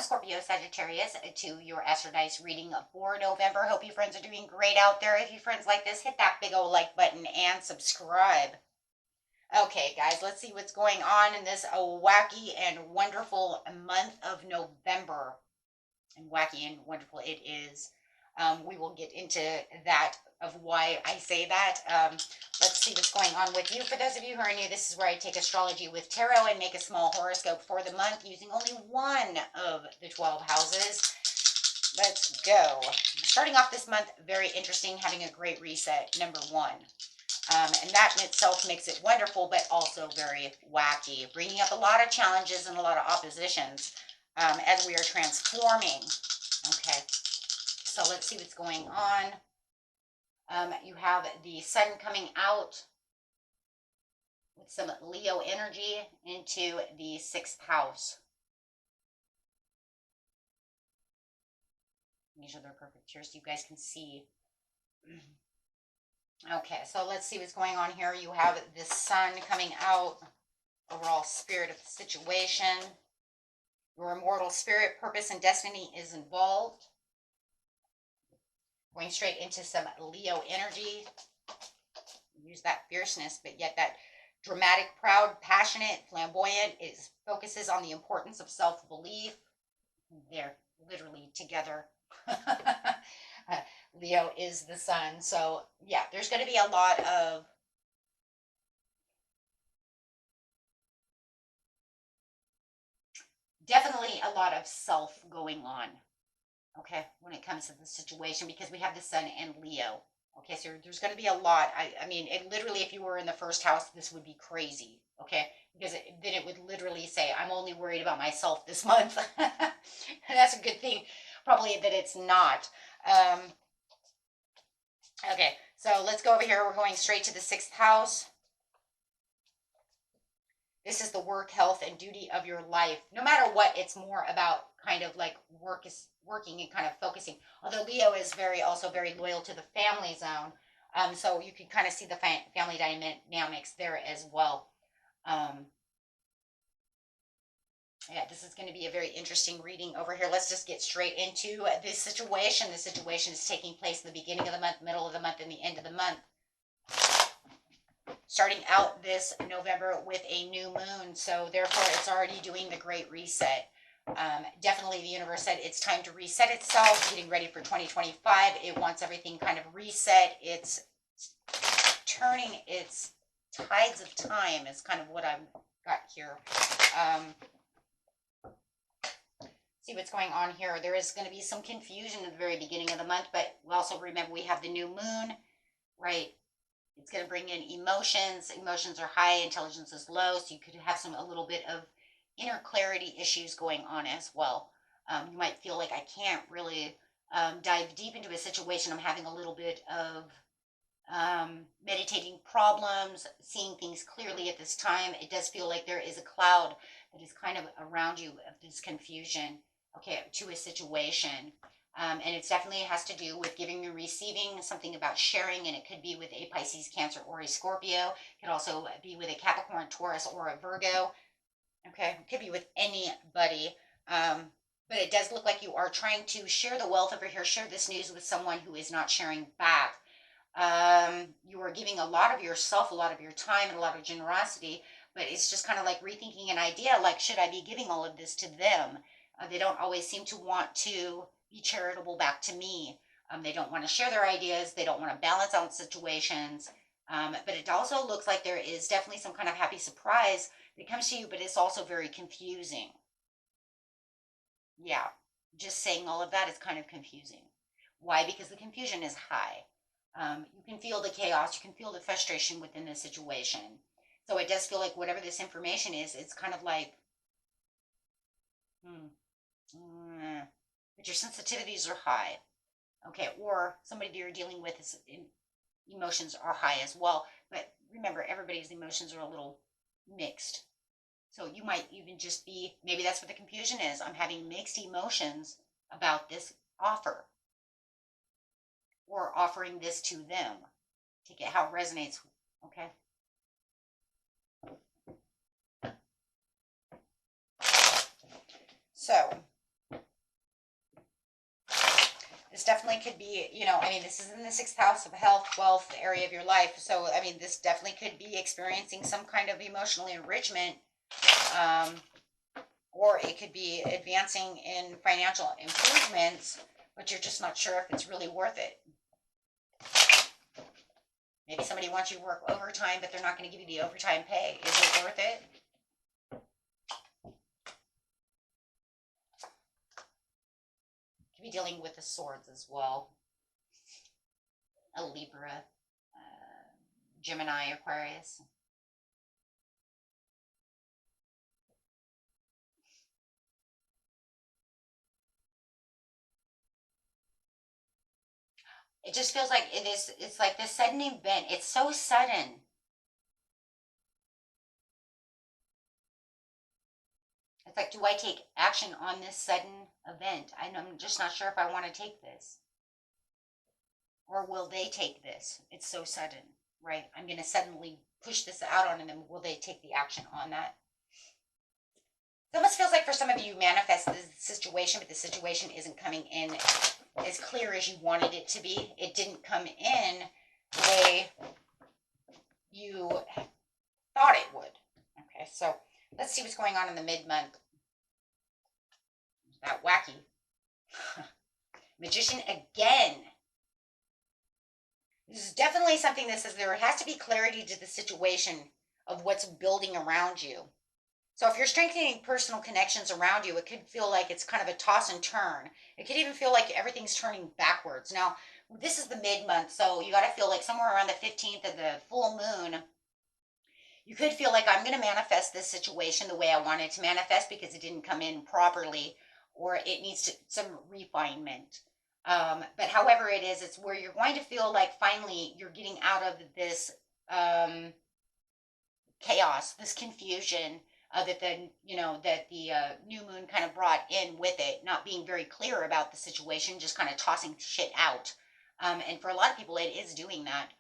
welcome Scorpio, Sagittarius, to your Astro Dice reading for November. Hope you friends are doing great out there. If you friends like this, hit that big old like button and subscribe. Okay, guys, let's see what's going on in this wacky and wonderful month of November. And wacky and wonderful it is. We will get into that of why I say that. Let's see what's going on with you. For those of you who are new, this is where I take astrology with tarot and make a small horoscope for the month using only one of the 12 houses. Let's go. Starting off this month, very interesting, having a great reset, number one. And that in itself makes it wonderful, but also very wacky, bringing up a lot of challenges and a lot of oppositions as we are transforming. Okay, so let's see what's going on. You have the sun coming out with some Leo energy into the 6th house. These are their perfect here so you guys can see. Okay, so let's see what's going on here. You have the sun coming out, overall spirit of the situation. Your immortal spirit, purpose, and destiny is involved. Going straight into some Leo energy. Use that fierceness, but yet that dramatic, proud, passionate, flamboyant. It focuses on the importance of self-belief. They're literally together. Leo is the sun. So, yeah, there's going to be a lot of definitely a lot of self going on. Okay, when it comes to the situation, because we have the sun and Leo. Okay, so there's going to be a lot. I mean, it literally, if you were in the 1st house, this would be crazy. Okay, because then it would literally say, I'm only worried about myself this month. And that's a good thing, probably, that it's not. Okay, so let's go over here. We're going straight to the 6th house. This is the work, health, and duty of your life. No matter what, it's more about kind of like working and kind of focusing. Although Leo is also very loyal to the family zone. So you can kind of see the family dynamics there as well. Yeah, this is going to be a very interesting reading over here. Let's just get straight into this situation. The situation is taking place in the beginning of the month, middle of the month, and the end of the month. Starting out this November with a new moon, so therefore it's already doing the great reset. Definitely the universe said it's time to reset itself, getting ready for 2025. It wants everything kind of reset. It's turning its tides of time is kind of what I've got here. See what's going on here. There is going to be some confusion at the very beginning of the month, but we also remember we have the new moon, right? It's going to bring in emotions. Emotions are high, intelligence is low, so you could have a little bit of inner clarity issues going on as well. You might feel like I can't really dive deep into a situation. I'm having a little bit of meditating problems, seeing things clearly at this time. It does feel like there is a cloud that is kind of around you of this confusion, okay, to a situation. And it definitely has to do with giving and receiving, something about sharing, and it could be with a Pisces, Cancer, or a Scorpio. It could also be with a Capricorn, Taurus, or a Virgo. Okay, it could be with anybody. But it does look like you are trying to share the wealth over here, share this news with someone who is not sharing back. You are giving a lot of yourself, a lot of your time, and a lot of generosity, but it's just kind of like rethinking an idea, like, should I be giving all of this to them? They don't always seem to want to be charitable back to me. They don't want to share their ideas. They don't want to balance out situations. But it also looks like there is definitely some kind of happy surprise that comes to you, but it's also very confusing. Yeah, just saying all of that is kind of confusing. Why? Because the confusion is high. You can feel the chaos. You can feel the frustration within the situation. So it does feel like whatever this information is, it's kind of like, but your sensitivities are high. Okay, or somebody that you're dealing with is emotions are high as well. But remember, everybody's emotions are a little mixed. So you might even just be, maybe that's what the confusion is. I'm having mixed emotions about this offer, or offering this to them. Take it how it resonates. Okay. So This definitely could be, you know, I mean, this is in the sixth house of health, wealth area of your life. So, I mean, this definitely could be experiencing some kind of emotional enrichment, um, or it could be advancing in financial improvements, but you're just not sure if it's really worth it. Maybe somebody wants you to work overtime, but they're not going to give you the overtime pay. Is it worth it? Could be dealing with the swords as well. A Libra, Gemini, Aquarius. It just feels like it's like this sudden event. It's so sudden. It's like, do I take action on this sudden event? I'm just not sure if I want to take this. Or will they take this? It's so sudden, right? I'm going to suddenly push this out on them. Will they take the action on that? It almost feels like for some of you, you manifest the situation, but the situation isn't coming in as clear as you wanted it to be. It didn't come in the way you thought it would. Okay, so let's see what's going on in the mid-month. That wacky. Magician again. This is definitely something that says there has to be clarity to the situation of what's building around you. So if you're strengthening personal connections around you, it could feel like it's kind of a toss and turn. It could even feel like everything's turning backwards. Now, this is the mid-month, so you got to feel like somewhere around the 15th of the full moon, you could feel like I'm going to manifest this situation the way I wanted to manifest because it didn't come in properly, or it needs some refinement. But however it is, it's where you're going to feel like finally you're getting out of this chaos, this confusion, that the new moon kind of brought in with it, not being very clear about the situation, just kind of tossing shit out. And for a lot of people, it is doing that.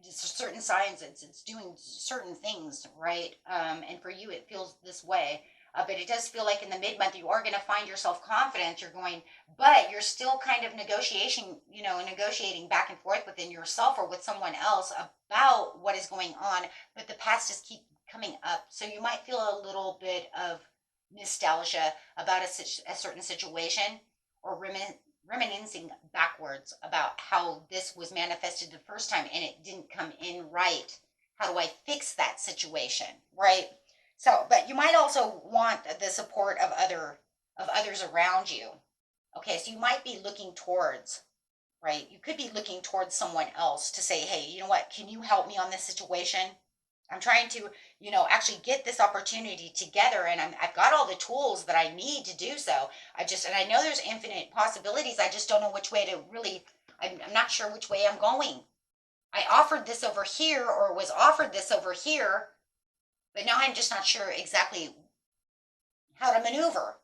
Just certain signs, it's doing certain things, right? And for you, it feels this way. But it does feel like in the mid-month, you are going to find yourself confident. You're going, but you're still kind of negotiating back and forth within yourself or with someone else about what is going on. But the past just keep coming up. So you might feel a little bit of nostalgia about a certain situation, or reminiscing backwards about how this was manifested the first time and it didn't come in right. How do I fix that situation, right? So, but you might also want the support of others around you. Okay, so you might be looking towards, right? You could be looking towards someone else to say, hey, you know what? Can you help me on this situation? I'm trying to, actually get this opportunity together, and I've got all the tools that I need to do so. And I know there's infinite possibilities. I just don't know which way to really, I'm not sure which way I'm going. I offered this over here, or was offered this over here, but now I'm just not sure exactly how to maneuver.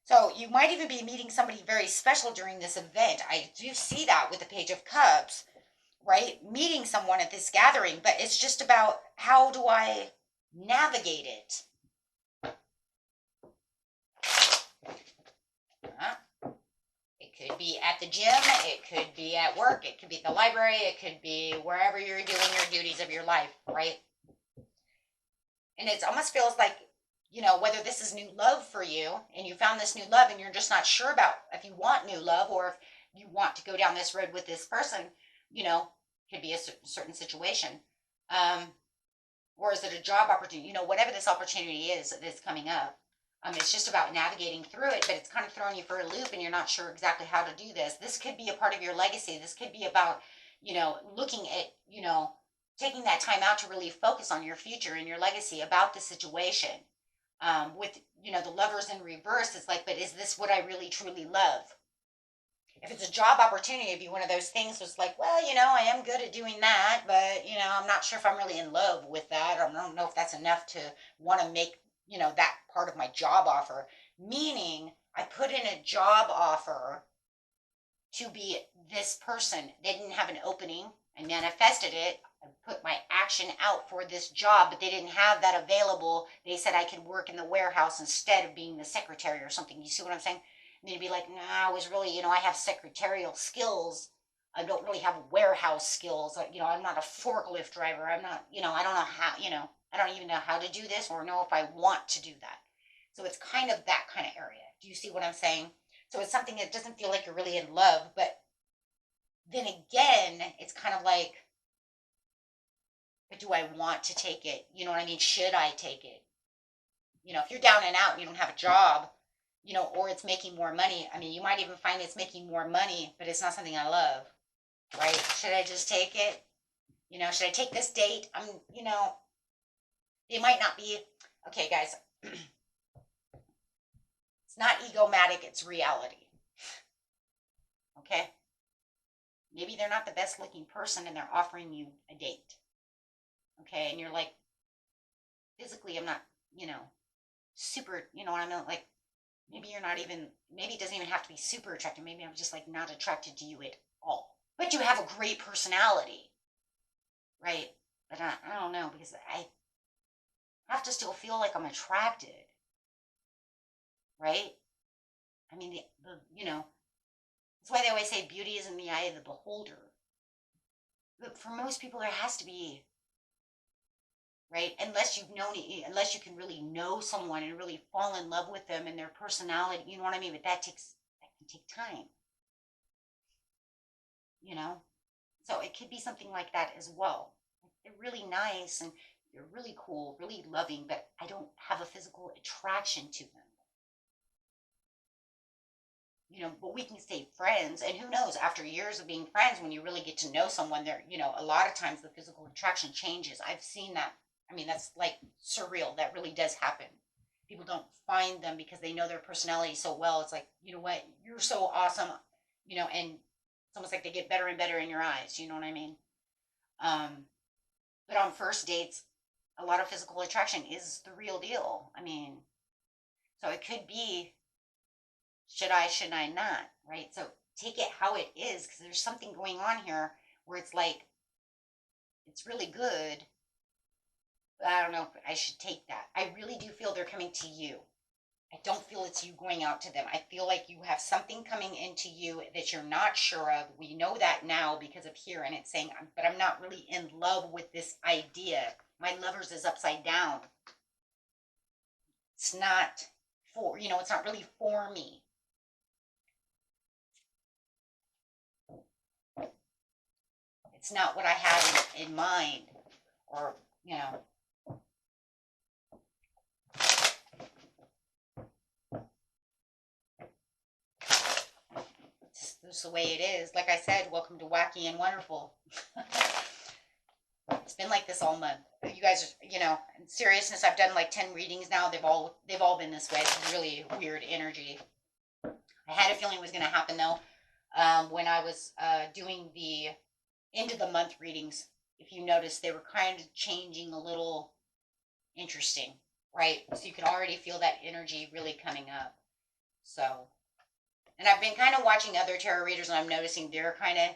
So you might even be meeting somebody very special during this event. I do see that with the Page of Cups, right? Meeting someone at this gathering, but it's just about how do I navigate it? It could be at the gym, it could be at work, it could be at the library, it could be wherever you're doing your duties of your life, right? And it almost feels like, whether this is new love for you and you found this new love and you're just not sure about if you want new love or if you want to go down this road with this person, could be a certain situation. Or is it a job opportunity? Whatever this opportunity is that's coming up. It's just about navigating through it, but it's kind of throwing you for a loop and you're not sure exactly how to do this. This could be a part of your legacy. This could be about, looking at, taking that time out to really focus on your future and your legacy about the situation. With, the Lovers in reverse, it's like, but is this what I really truly love? If it's a job opportunity, it'd be one of those things that's like, well, I am good at doing that, but, I'm not sure if I'm really in love with that. Or I don't know if that's enough to want to make, that part of my job offer. Meaning, I put in a job offer to be this person. They didn't have an opening. I manifested it. I put my action out for this job, but they didn't have that available. They said I could work in the warehouse instead of being the secretary or something. You see what I'm saying? And they'd be like, nah, I was really, I have secretarial skills. I don't really have warehouse skills. I'm not a forklift driver. I'm not, I don't know how, I don't even know how to do this or know if I want to do that. So it's kind of that kind of area. Do you see what I'm saying? So it's something that doesn't feel like you're really in love, but then again, it's kind of like, but do I want to take it? You know what I mean? Should I take it? If you're down and out and you don't have a job, or it's making more money. I mean, you might even find it's making more money, but it's not something I love, right? Should I just take it? Should I take this date? It might not be, okay, guys, it's not egomatic, it's reality, okay? Maybe they're not the best looking person and they're offering you a date, okay? And you're like, physically, I'm not, super, you know what I mean? Like, maybe you're not even, maybe it doesn't even have to be super attractive. Maybe I'm just like not attracted to you at all. But you have a great personality, right? But I don't know, because I have to still feel like I'm attracted, right? I mean, that's why they always say beauty is in the eye of the beholder. But for most people, there has to be, right? Unless you've known it, unless you can really know someone and really fall in love with them and their personality, you know what I mean? But that can take time, So it could be something like that as well. They're really nice and they're really cool, really loving, but I don't have a physical attraction to them. But we can stay friends, and who knows, after years of being friends, when you really get to know someone, there, a lot of times the physical attraction changes. I've seen that. I mean, that's like surreal. That really does happen. People don't find them because they know their personality so well. It's like, you know what, you're so awesome, and it's almost like they get better and better in your eyes. You know what I mean? But on first dates, a lot of physical attraction is the real deal. I mean, so it could be, should I not, right? So take it how it is, because there's something going on here where it's like, it's really good, but I don't know if I should take that. I really do feel they're coming to you. I don't feel it's you going out to them. I feel like you have something coming into you that you're not sure of. We know that now because of here, and it's saying, but I'm not really in love with this idea. My lovers is upside down. It's not for, it's not really for me. It's not what I had in mind, or, It's the way it is. Like I said, welcome to Wacky and Wonderful. It's been like this all month. You guys, in seriousness, I've done like 10 readings now. They've all been this way. It's really weird energy. I had a feeling it was going to happen though. When I was doing the end of the month readings, if you notice, they were kind of changing a little interesting, right? So you can already feel that energy really coming up. So, and I've been kind of watching other tarot readers, and I'm noticing they're kind of,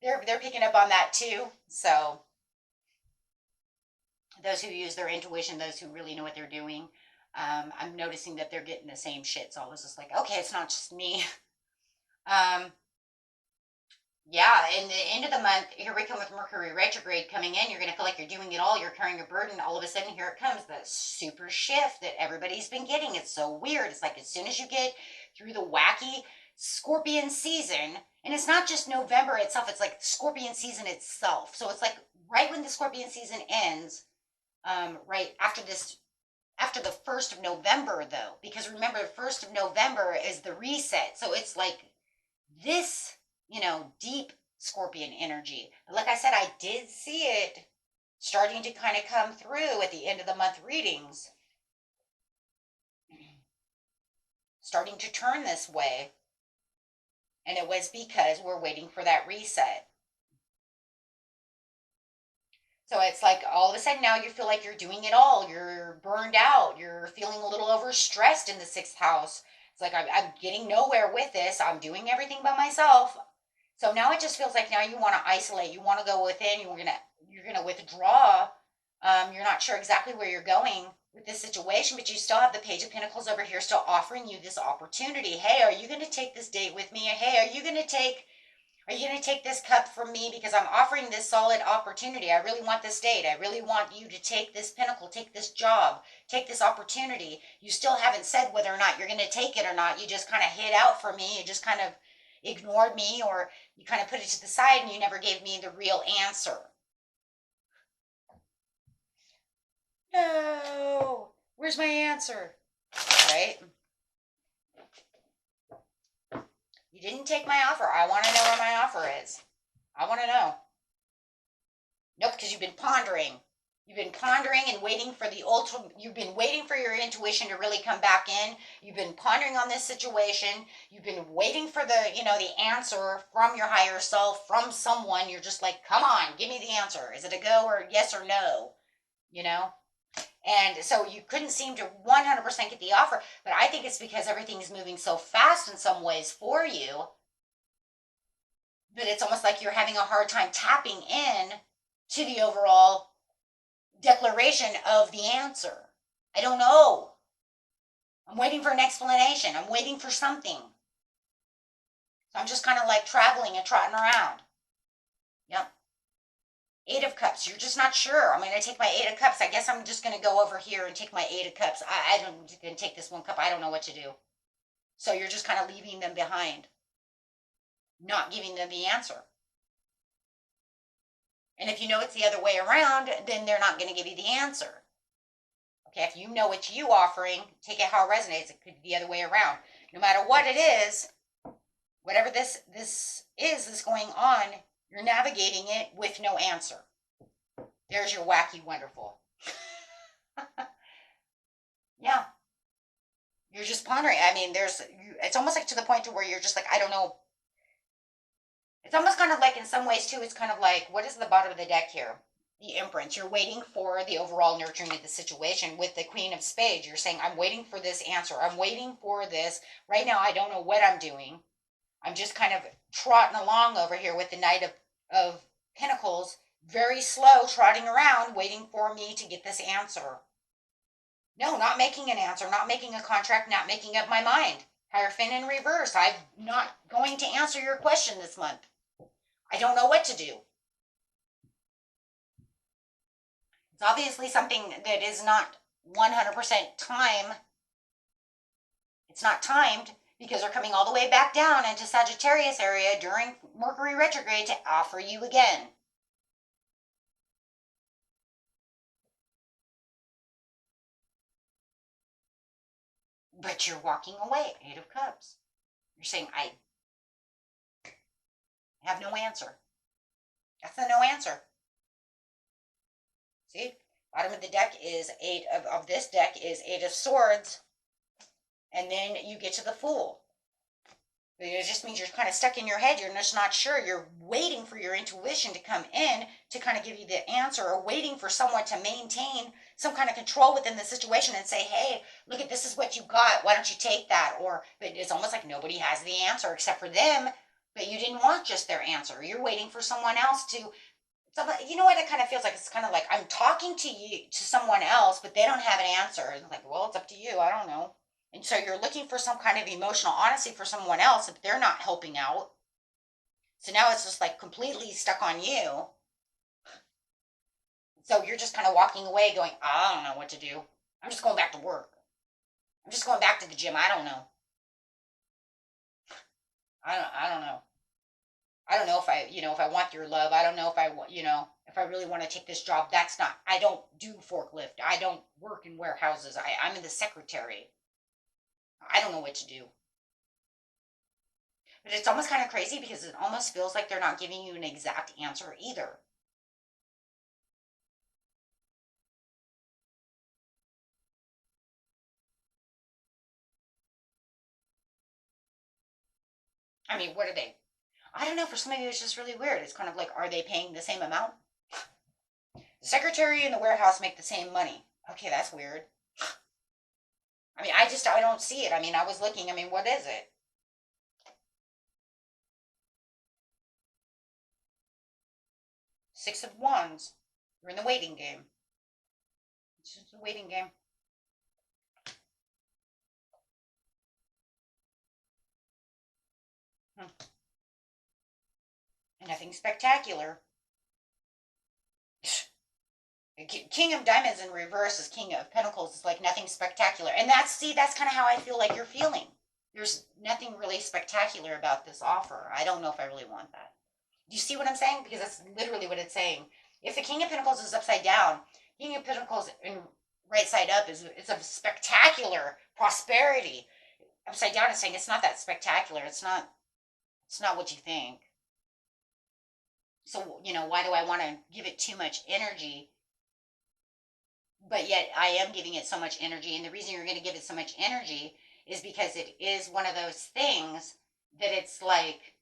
they're picking up on that too. So those who use their intuition, those who really know what they're doing, I'm noticing that they're getting the same shit. So I was just like, okay, it's not just me. Yeah, in the end of the month, here we come with Mercury retrograde coming in. You're going to feel like you're doing it all. You're carrying a burden. All of a sudden, here it comes, the super shift that everybody's been getting. It's so weird. It's like as soon as you get through the wacky Scorpion season, and it's not just November itself, it's like Scorpion season itself. So it's like right when the Scorpion season ends, right after the 1st of November, though, because remember, the 1st of November is the reset. So it's like this, deep Scorpion energy. But like I said, I did see it starting to kind of come through at the end of the month readings. Starting to turn this way. And it was because we're waiting for that reset. So it's like all of a sudden now you feel like you're doing it all. You're burned out. You're feeling a little overstressed in the 6th house. It's like I'm getting nowhere with this. I'm doing everything by myself. So now it just feels like now you want to isolate. You want to go within. You're gonna withdraw. You're not sure exactly where you're going. with this situation, but you still have the Page of Pentacles over here still offering you this opportunity. Hey, are you going to take this date with me? Hey, are you going to take this cup from me because I'm offering this solid opportunity? I really want this date. I really want you to take this pentacle, take this job, take this opportunity. You still haven't said whether or not you're going to take it or not. You just kind of hid out for me. You just kind of ignored me, or you kind of put it to the side and you never gave me the real answer. No, where's my answer? Right? You didn't take my offer. I want to know where my offer is. I want to know. Nope, because you've been pondering. You've been pondering and waiting for the ultimate. You've been waiting for your intuition to really come back in. You've been pondering on this situation. You've been waiting for the answer from your higher self, from someone. You're just like, come on, give me the answer. Is it a go or yes or no? And so you couldn't seem to 100% get the offer, but I think it's because everything's moving so fast in some ways for you that it's almost like you're having a hard time tapping in to the overall declaration of the answer. I don't know. I'm waiting for an explanation. I'm waiting for something. So I'm just kind of like traveling and trotting around. Yep. 8 of Cups. You're just not sure. I'm going to take my 8 of Cups. I guess I'm just going to go over here and take my 8 of Cups. I'm going to take this 1 cup. I don't know what to do. So you're just kind of leaving them behind. Not giving them the answer. And if you know it's the other way around, then they're not going to give you the answer. Okay, if you know what you offering, take it how it resonates. It could be the other way around. No matter what it is, whatever this is that's going on, you're navigating it with no answer. There's your wacky wonderful. Yeah. You're just pondering. I mean, it's almost like to the point to where you're just like, I don't know. It's almost kind of like in some ways too, it's kind of like, what is the bottom of the deck here? The Empress. You're waiting for the overall nurturing of the situation with the Queen of Spades. You're saying, I'm waiting for this answer. I'm waiting for this. Right now, I don't know what I'm doing. I'm just kind of trotting along over here with the Knight of Pentacles, very slow, trotting around, waiting for me to get this answer. No, not making an answer, not making a contract, not making up my mind. Hierophant in reverse. I'm not going to answer your question this month. I don't know what to do. It's obviously something that is not 100% time. It's not timed because they're coming all the way back down into Sagittarius area during Mercury retrograde to offer you again. But you're walking away. 8 of Cups. You're saying, I have no answer. That's the no answer. See? Bottom of the deck is 8 of this deck is 8 of Swords. And then you get to the Fool. It just means you're kind of stuck in your head. You're just not sure. You're waiting for your intuition to come in to kind of give you the answer, or waiting for someone to maintain some kind of control within the situation and say, hey, look at this is what you got. Why don't you take that? But it's almost like nobody has the answer except for them, but you didn't want just their answer. You're waiting for someone else to, you know what it kind of feels like? It's kind of like I'm talking to someone else, but they don't have an answer. It's like, well, it's up to you. I don't know. And so you're looking for some kind of emotional honesty for someone else if they're not helping out. So now it's just like completely stuck on you. So you're just kind of walking away going, I don't know what to do. I'm just going back to work. I'm just going back to the gym. I don't know. I don't know. I don't know if I want your love. I don't know if if I really want to take this job. I don't do forklift. I don't work in warehouses. I'm in the secretary. I don't know what to do. But it's almost kind of crazy because it almost feels like they're not giving you an exact answer either. I mean, what are they? I don't know. For some of you, it's just really weird. It's kind of like, are they paying the same amount? The secretary and the warehouse make the same money. Okay, that's weird. I mean, I don't see it. I mean, I was looking. I mean, what is it? Six of Wands. You're in the waiting game. It's just a waiting game. Nothing spectacular. King of Diamonds in reverse is King of Pentacles. It's like nothing spectacular. And that's kind of how I feel like you're feeling. There's nothing really spectacular about this offer. I don't know if I really want that. Do you see what I'm saying? Because that's literally what it's saying. If the King of Pentacles is upside down, King of Pentacles in right side up it's a spectacular prosperity. Upside down is saying it's not that spectacular. It's not what you think. So, why do I want to give it too much energy? But yet I am giving it so much energy. And the reason you're going to give it so much energy is because it is one of those things that it's like,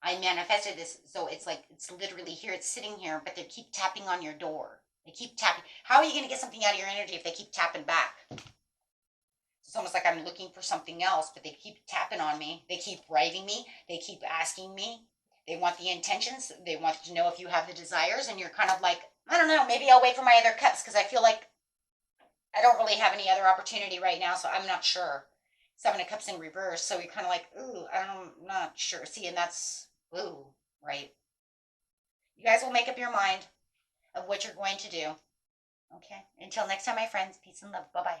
I manifested this. So it's like, it's literally here. It's sitting here, but they keep tapping on your door. They keep tapping. How are you going to get something out of your energy if they keep tapping back? It's almost like I'm looking for something else, but they keep tapping on me. They keep writing me. They keep asking me. They want the intentions. They want to know if you have the desires, and you're kind of like, I don't know, maybe I'll wait for my other cups because I feel like I don't really have any other opportunity right now, so I'm not sure. Seven of Cups in reverse, so you're kind of like, ooh, I'm not sure. See, and that's, ooh, right. You guys will make up your mind of what you're going to do. Okay? Until next time, my friends, peace and love. Bye-bye.